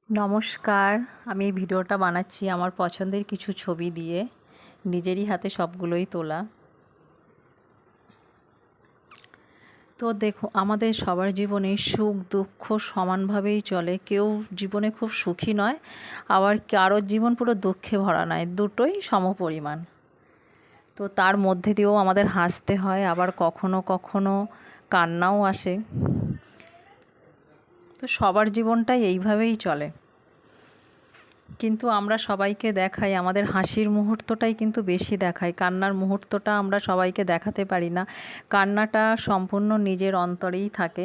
নমস্কার। আমি এই ভিডিওটা বানাচ্ছি আমার পছন্দের কিছু ছবি দিয়ে, নিজেরই হাতে সবগুলোই তোলা। তো দেখো, আমাদের সবার জীবনে সুখ দুঃখ সমানভাবেই চলে। কেউ জীবনে খুব সুখী নয়, আবার কারোর জীবন পুরো দুঃখে ভরা নয়, দুটোই সমপরিমাণ। তো তার মধ্যে দিয়েও আমাদের হাসতে হয়, আবার কখনো কখনো কান্নাও আসে। তো সবার জীবনটাই এইভাবেই চলে। কিন্তু আমরা সবাইকে দেখাই আমাদের হাসির মুহূর্তটাই কিন্তু বেশি দেখাই, কান্নার মুহূর্তটা আমরা সবাইকে দেখাতে পারি না। কান্নাটা সম্পূর্ণ নিজের অন্তরেই থাকে।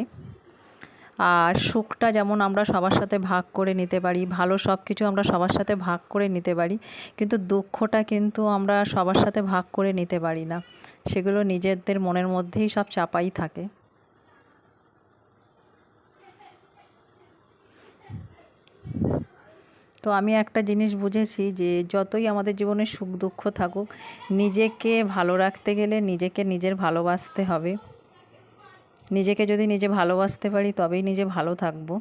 আর সুখটা যেমন আমরা সবার সাথে ভাগ করে নিতে পারি, ভালো সব কিছু আমরা সবার সাথে ভাগ করে নিতে পারি, কিন্তু দুঃখটা কিন্তু আমরা সবার সাথে ভাগ করে নিতে পারি না। সেগুলো নিজেদের মনের মধ্যেই সব চাপাই থাকে। তো আমি একটা জিনিস বুঝেছি যে যতই আমাদের জীবনে সুখ দুঃখ থাকুক, নিজেকে ভালো রাখতে গেলে নিজেকে নিজের ভালোবাসতে হবে। নিজেকে যদি নিজে ভালোবাসতে পারি তবেই নিজে ভালো থাকবো।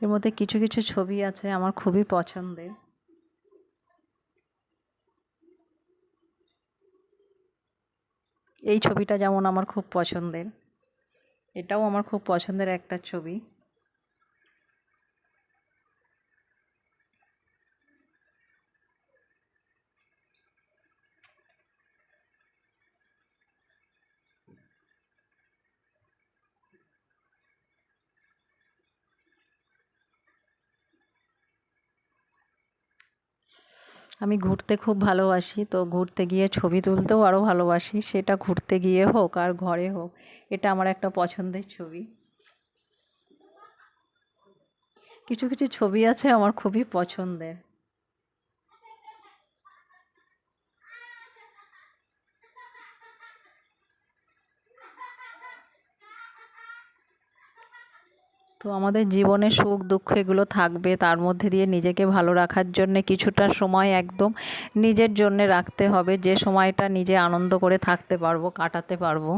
এর মধ্যে কিছু কিছু ছবি আছে আমার খুবই পছন্দের। এই ছবিটা যেমন আমার খুব পছন্দের, এটাও আমার খুব পছন্দের একটা ছবি। আমি ঘুরতে খুব ভালোবাসি, তো ঘুরতে গিয়ে ছবি তুলতেও আরও ভালোবাসি, সেটা ঘুরতে গিয়ে হোক আর ঘরে হোক। এটা আমার একটা পছন্দের ছবি। কিছু কিছু ছবি আছে আমার খুবই পছন্দের। তো আমাদের জীবনে সুখ দুঃখ এগুলো থাকবে, তার মধ্যে দিয়ে নিজেকে ভালো রাখার জন্যে কিছুটা সময় একদম নিজের জন্যে রাখতে হবে, যে সময়টা নিজে আনন্দ করে থাকতে পারবো, কাটাতে পারবো।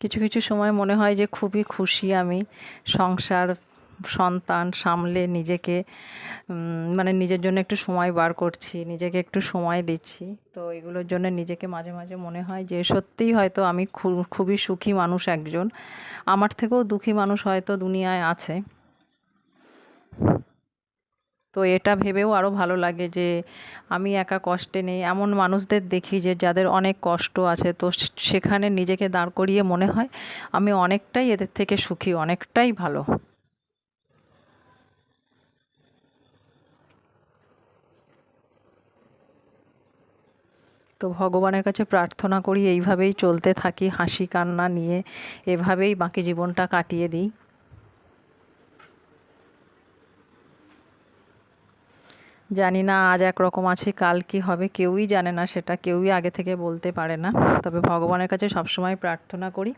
কিছু কিছু সময় মনে হয় যে খুবই খুশি আমি, সংসার সন্তান সামলে নিজেকে মানে নিজের জন্য একটু সময় বার করছি, নিজেকে একটু সময় দিচ্ছি। তো এগুলোর জন্য নিজেকে মাঝে মাঝে মনে হয় যে সত্যিই হয়তো আমি খুবই সুখী মানুষ একজন। আমার থেকেও দুঃখী মানুষ হয়তো দুনিয়ায় আছে। তো এটা ভেবেও আরও ভালো লাগে যে আমি একা কষ্টে নেই। এমন মানুষদের দেখি যে যাদের অনেক কষ্ট আছে, তো সেখানে নিজেকে দাঁড় করিয়ে মনে হয় আমি অনেকটাই এদের থেকে সুখী, অনেকটাই ভালো। তো ভগবানের কাছে প্রার্থনা করি এইভাবেই চলতে থাকি, হাসি কান্না নিয়ে এভাবেই বাকি জীবনটা কাটিয়ে দিই। জানি না আজ একরকম আছি, কাল কি হবে কেউই জানে না, সেটা কেউই আগে থেকে বলতে পারে না। তবে ভগবানের কাছে সবসময় প্রার্থনা করি